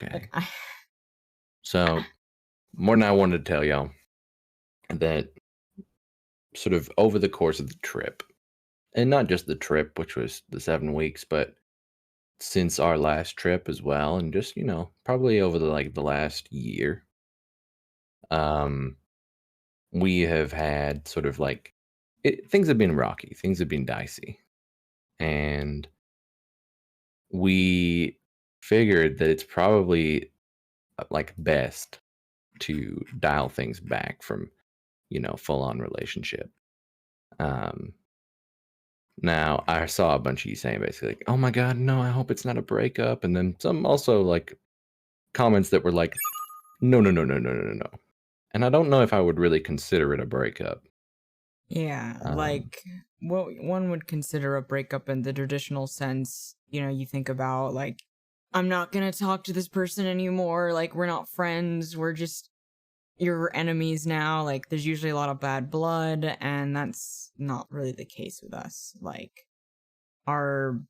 Okay. Like, I, So, more than I wanted to tell y'all that sort of over the course of the trip, and not just the trip, which was the 7 weeks, but since our last trip as well, and just, probably over the last year, um, we have had sort of things have been rocky, things have been dicey. And we figured that it's probably best to dial things back from, full on relationship. Um, Now I saw a bunch of you saying basically like, "Oh my god, no, I hope it's not a breakup." And then some also comments that were like, "No, no, no, no, no, no, no, no." And I don't know if I would really consider it a breakup. yeah, Um, like what one would consider a breakup in the traditional sense. You think about like, I'm not gonna talk to this person anymore. Like, we're not friends. We're just your enemies now. Like, there's usually a lot of bad blood, and that's not really the case with us. Like, our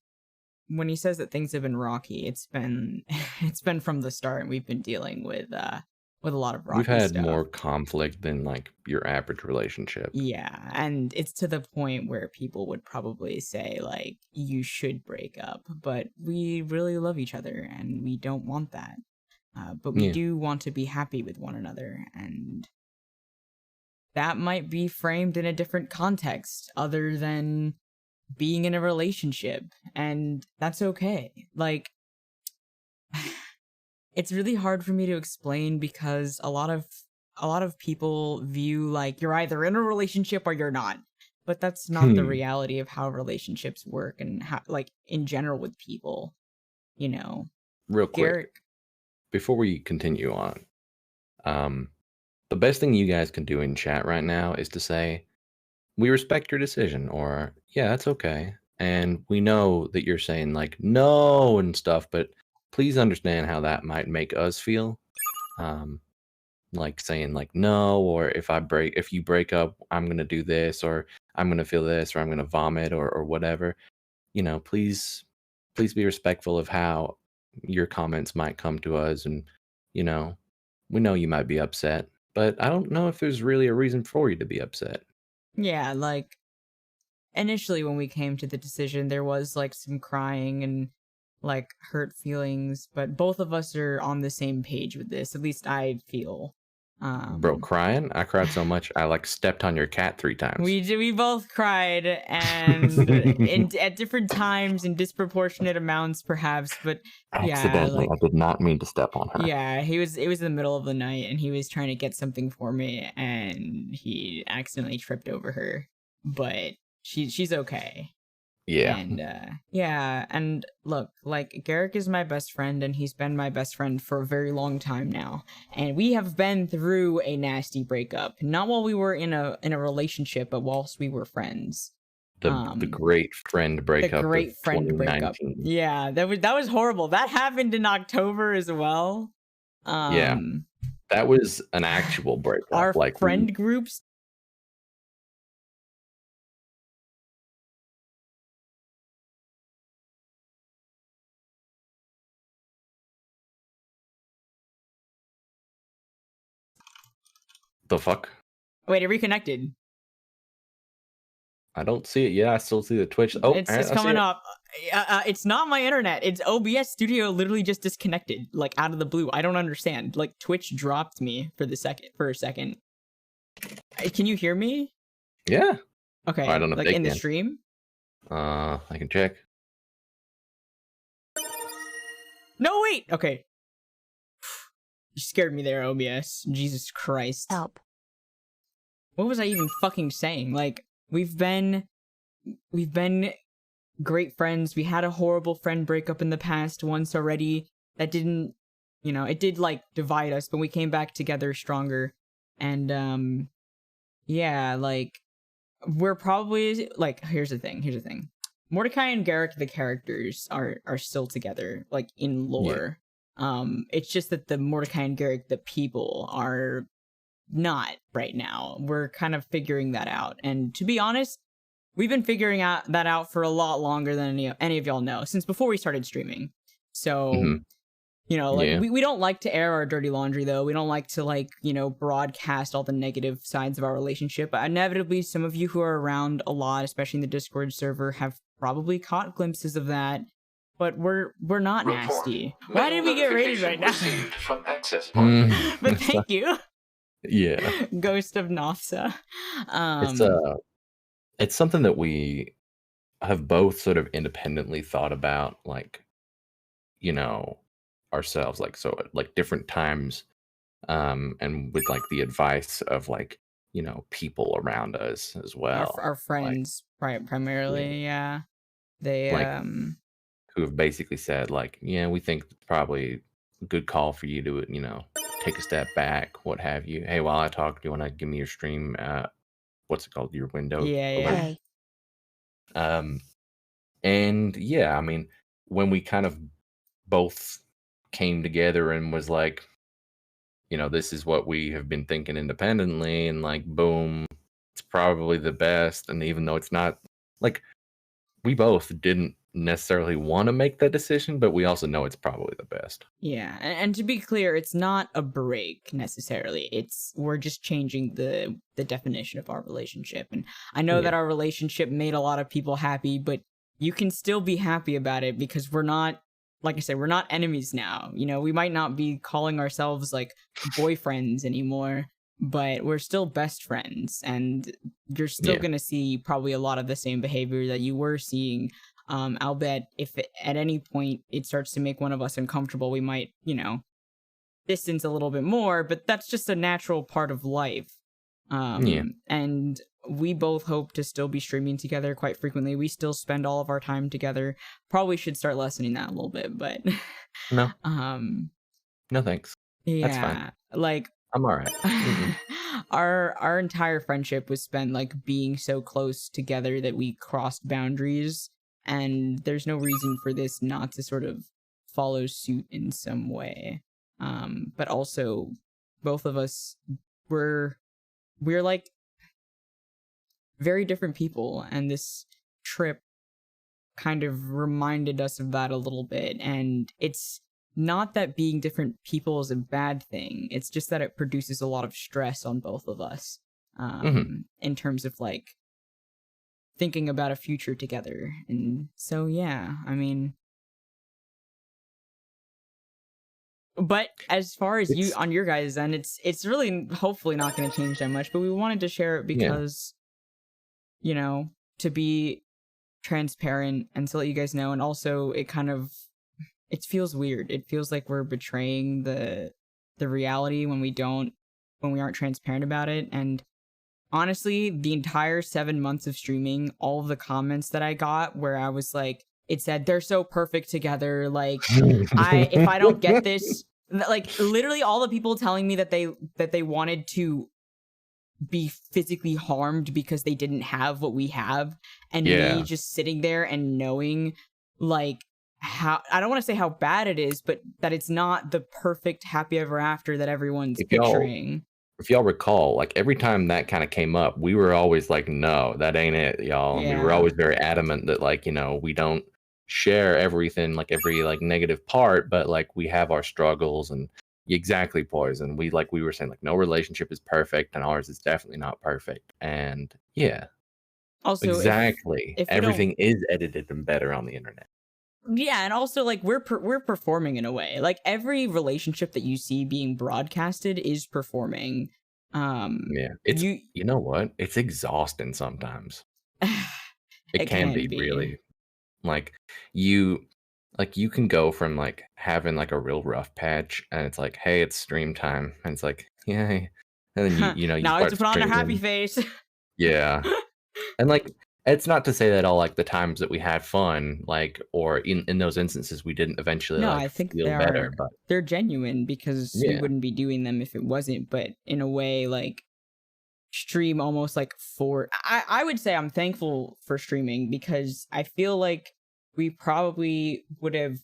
when he says that things have been rocky, it's been it's been from the start, and we've been dealing with a lot of we've rocky had stuff. more conflict than your average relationship. Yeah, and it's to the point where people would probably say like you should break up, but we really love each other and we don't want that. But we Yeah, do want to be happy with one another, and that might be framed in a different context other than being in a relationship, and that's okay. Like, it's really hard for me to explain because a lot of people view like you're either in a relationship or you're not. But that's not the hmm. reality of how relationships work and how, like, in general with people, you know. Real quick Garrick, before we continue on, um, the best thing you guys can do in chat right now is to say, "We respect your decision," or "Yeah, that's okay." And we know that you're saying no and stuff, but please understand how that might make us feel. Um, like saying no, or if you break up, I'm gonna do this, or I'm gonna feel this, or I'm gonna vomit, or whatever. Please be respectful of how your comments might come to us, and you know, we know you might be upset, but I don't know if there's really a reason for you to be upset. yeah, like initially when we came to the decision there was like some crying and like hurt feelings, but both of us are on the same page with this. At least I feel. Bro, Um crying? I cried so much I stepped on your cat 3 times. we both cried, and in at different times in disproportionate amounts perhaps, but yeah, Accidentally, I like did not mean to step on her. yeah, it was in the middle of the night and he was trying to get something for me and he accidentally tripped over her. But she's okay. Yeah. And yeah, and look, like Garrick is my best friend and he's been my best friend for a very long time now. And we have been through a nasty breakup. Not while we were in a relationship, but whilst we were friends. The Um great friend the breakup of great friend breakup. 2019. Yeah, that was horrible. That happened in October as well. Yeah, Um that was an actual breakup, our we friend groups. the fuck? Wait, it reconnected. I don't see it yet, I still see the Twitch. Oh, It's I see coming it. up. It's not my internet. It's OBS Studio literally just disconnected, like out of the blue. I don't understand. Like Twitch dropped me for a second. Can you hear me? Yeah. I Okay, don't know if like they in the can. stream. I can check. No, wait. Okay, you scared me there, OBS. Jesus Christ. Help. What was I even fucking saying? Like we've been great friends. We had a horrible friend breakup in the past once already. That didn't, it did like divide us, but we came back together stronger. And yeah, like we're probably like here's the thing. Mordecai and Garrick, the characters, are still together, like in Yeah. lore. It's just that the Mordecai and Garrick, the people, are not right now. We're kind of figuring that out. And to be honest, we've been figuring that out for a lot longer than any of y'all know, since before we started streaming. So Mhm. You know, like Yeah. we don't like to air our dirty laundry though. We don't like to like, broadcast all the negative sides of our relationship. But inevitably some of you who are around a lot, especially in the Discord server, have probably caught glimpses of that. But we're not nasty. Why did we get rated right now? From access point. But thank you, Yeah. Ghost of Nafsa. It's it's something that we have both sort of independently thought about, like, you know, ourselves, like, so at like different times, and with like the advice of like, people around us as well. Our Like, friends, yeah, primarily, yeah. They like who have basically said, like, yeah, we think it's probably a good call for you to, take a step back, what have you. Hey, while I talk, do you want to give me your stream? What's it called? Your window alert. yeah. Okay. Um, and yeah, I mean, when we kind of both came together and was like, this is what we have been thinking independently, and like, boom, it's probably the best. And even though it's not, like, we both didn't necessarily want to make that decision, but we also know it's probably the best. Yeah, and to be clear, it's not a break necessarily. We're just changing the definition of our relationship. And I know that Yeah. our relationship made a lot of people happy, but you can still be happy about it because we're not, like I said, we're not enemies now. We might not be calling ourselves like boyfriends anymore, but we're still best friends, and you're still Yeah. gonna see probably a lot of the same behavior that you were seeing. I'll bet if at any point it starts to make one of us uncomfortable, we might, distance a little bit more, but that's just a natural part of life. Yeah. And we both hope to still be streaming together quite frequently. We still spend all of our time together. Probably should start lessening that a little bit, but No, um no, thanks. That's fine. yeah, like I'm all right. Mm-mm. our entire friendship was spent like being so close together that we crossed boundaries, and there's no reason for this not to sort of follow suit in some way. But also both of us we're like very different people, and this trip kind of reminded us of that a little bit. And it's not that being different people is a bad thing, it's just that it produces a lot of stress on both of us, in terms of like thinking about a future together. And so yeah, I mean, but as far as you It's on your guys' end, it's really hopefully not going to change that much, but we wanted to share it Yeah. because to be transparent and to let you guys know. And also it feels weird. It feels like we're betraying the reality when we aren't transparent about it. And honestly, the entire 7 months of streaming, all of the comments that I got where I was like, it said they're so perfect together, like, if I don't get this, like literally all the people telling me that they wanted to be physically harmed because they didn't have what we have, and Yeah. me just sitting there and knowing like how, I don't want to say how bad it is, but that it's not the perfect happy ever after that everyone's If y'all picturing. if y'all recall, like every time that kind of came up, we were always like, no, that ain't it, y'all. And we were Yeah. always very adamant that, like, we don't share everything, like every like negative part, but like we have our struggles. And exactly, Poison. We were saying, like, no relationship is perfect, and ours is definitely not perfect. And yeah, Also, exactly. if we don't, Everything is edited and better on the internet. yeah, and also like we're performing in a way. Like every relationship that you see being broadcasted is performing. Yeah. It's You you know what? It's exhausting sometimes. It it can can be be. really. Like you you can go from like having like a real rough patch, and it's like, hey, it's stream time, and it's like, yay. And then you Now I have start to put on a happy streaming. face. Yeah. And like, it's not to say that all like the times that we had fun, like, or in those instances we didn't eventually No, like I think feel better, but they're genuine because we yeah. wouldn't be doing them if it wasn't. But in a way, like stream almost like for I would say I'm thankful for streaming because I feel like we probably would have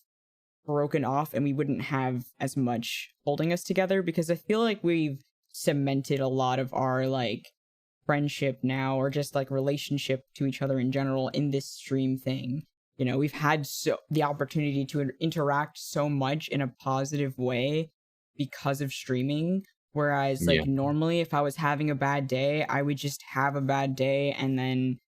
broken off and we wouldn't have as much holding us together, because I feel like we've cemented a lot of our like friendship now, or just like relationship to each other in general, in this stream thing. we've had the opportunity to interact so much in a positive way because of streaming. Whereas Yeah. like normally if I was having a bad day, I would just have a bad day, and then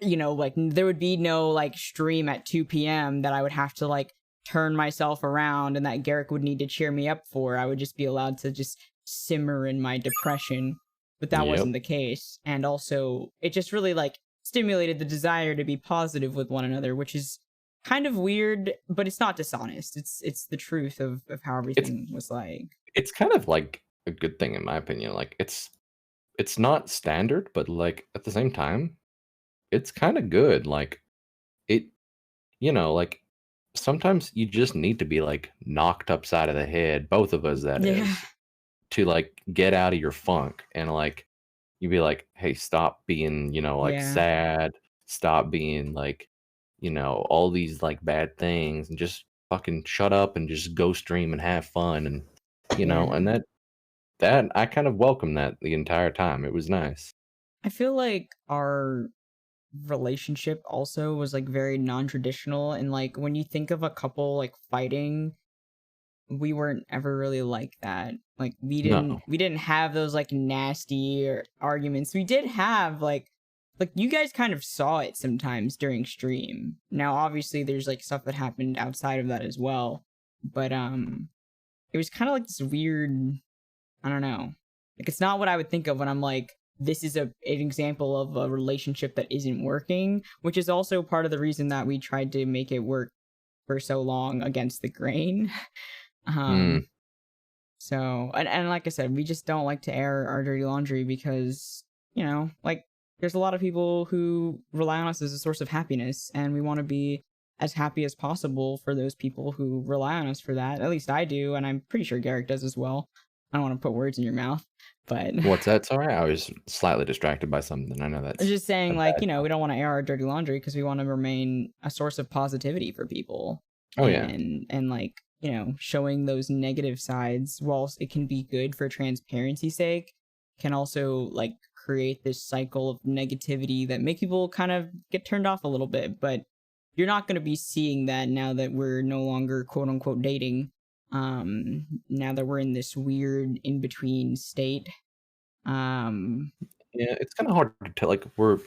like there would be no like stream at 2 p.m. that I would have to like turn myself around and that Garrick would need to cheer me up for. I would just be allowed to just simmer in my depression, but that Yep. wasn't the case. And also it just really like stimulated the desire to be positive with one another, which is kind of weird, but it's not dishonest. It's the truth of how everything was like. It's kind of like a good thing in my opinion. Like it's not standard, but like at the same time, it's kind of good. Like it, like sometimes you just need to be like knocked upside of the head, both of us that Yeah. is, to like get out of your funk and like you be like, hey, stop being, like Yeah. sad, stop being like, all these like bad things and just fucking shut up and just go stream and have fun and Yeah. and that I kind of welcomed that the entire time. It was nice. I feel like our relationship also was like very non-traditional, and like when you think of a couple like fighting, we weren't ever really like that. Like No. we didn't have those like nasty arguments. We did have like you guys kind of saw it sometimes during stream. Now obviously there's like stuff that happened outside of that as well, but it was kind of like this weird, I don't know. Like it's not what I would think of when I'm like, this is an example of a relationship that isn't working, which is also part of the reason that we tried to make it work for so long against the grain. So, and like I said, we just don't like to air our dirty laundry because, like there's a lot of people who rely on us as a source of happiness, and we want to be as happy as possible for those people who rely on us for that. At least I do, and I'm pretty sure Garrick does as well. I don't want to put words in your mouth, but What's that? Sorry, I was slightly distracted by something. I know I'm that's just saying, a like, bad. we don't want to air our dirty laundry because we want to remain a source of positivity for people. Oh yeah. And like, showing those negative sides, whilst it can be good for transparency's sake, can also like create this cycle of negativity that make people kind of get turned off a little bit. But you're not going to be seeing that now that we're no longer quote unquote dating. Now that we're in this weird in between state. Yeah, it's kind of hard to tell. Like we're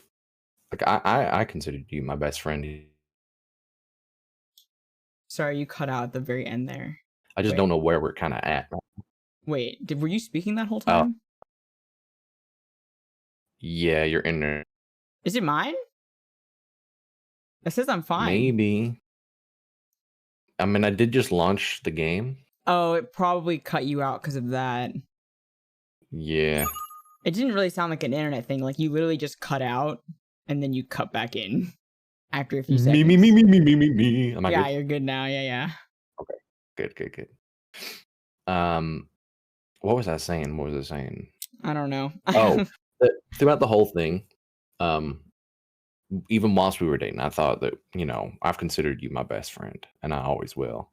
like I considered you my best friend. Sorry, you cut out at the very end there. I just Wait. don't know where we're kind of at. Wait, were you speaking that whole Oh, time? yeah, you're in there. Is it mine? It says I'm fine. Maybe. I mean, I did just launch the game. Oh, it probably cut you out because of that. Yeah. It didn't really sound like an internet thing. Like you literally just cut out and then you cut back in after a few seconds. Me. Am I Yeah, good? you're good now. Yeah. Okay. Good. What was I saying? What was I saying? I don't know. Oh, throughout the whole thing, even whilst we were dating, I thought that, I've considered you my best friend and I always will.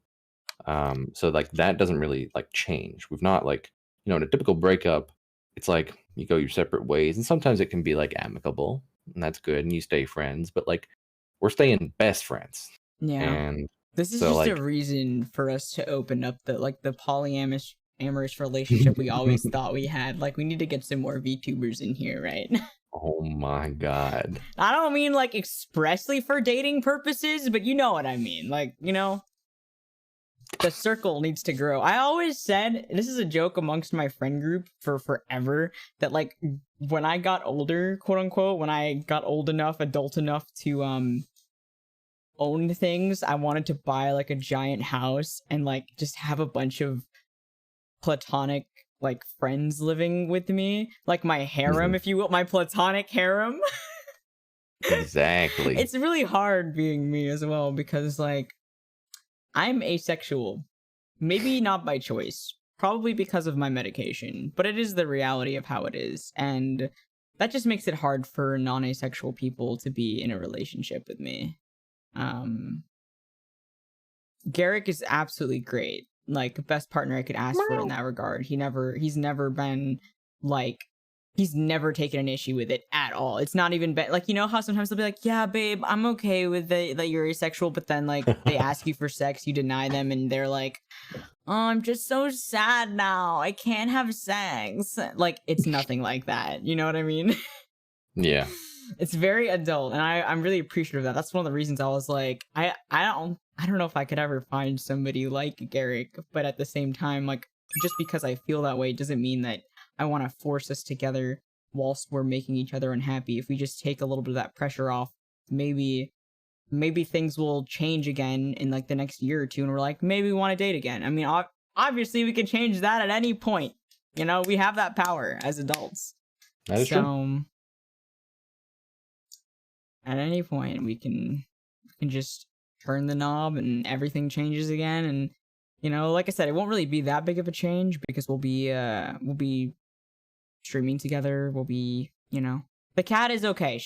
So like that doesn't really like change. We've not like, in a typical breakup, it's like you go your separate ways and sometimes it can be like amicable and that's good and you stay friends, but like we're staying best friends. Yeah. And this is so, just like, a reason for us to open up the polyamorous relationship we always thought we had. Like we need to get some more VTubers in here, right? oh my God. I don't mean like expressly for dating purposes, but you know what I mean. Like, the circle needs to grow. I always said, this is a joke amongst my friend group for forever, that like when I got older, quote unquote, when I got old enough, adult enough to own things, I wanted to buy like a giant house and like just have a bunch of platonic like friends living with me, like my harem, if you will, my platonic harem. Exactly. It's really hard being me as well because like I'm asexual. Maybe not by choice, probably because of my medication, but it is the reality of how it is, and that just makes it hard for non-asexual people to be in a relationship with me. Garrick is absolutely great, like best partner I could ask for in that regard. He's never been like he's never taken an issue with it at all. It's not even like, you know how sometimes they'll be like, yeah, babe, I'm okay with that you're asexual, but then like they ask you for sex, you deny them, and they're like, oh, I'm just so sad now, I can't have sex. Like, it's nothing like that, you know what I mean? Yeah. It's very adult, and I'm really appreciative of that. That's one of the reasons I was like, I don't know if I could ever find somebody like Garrick, but at the same time, like, just because I feel that way doesn't mean that I want to force us together whilst we're making each other unhappy. If we just take a little bit of that pressure off, maybe things will change again in like the next year or two, and we're like, maybe we want to date again. I mean, obviously we can change that at any point. You know, we have that power as adults. That is true. At any point we can just turn the knob and everything changes again. And you know, like I said, it won't really be that big of a change because we'll be streaming together. We'll be, you know, the cat is okay.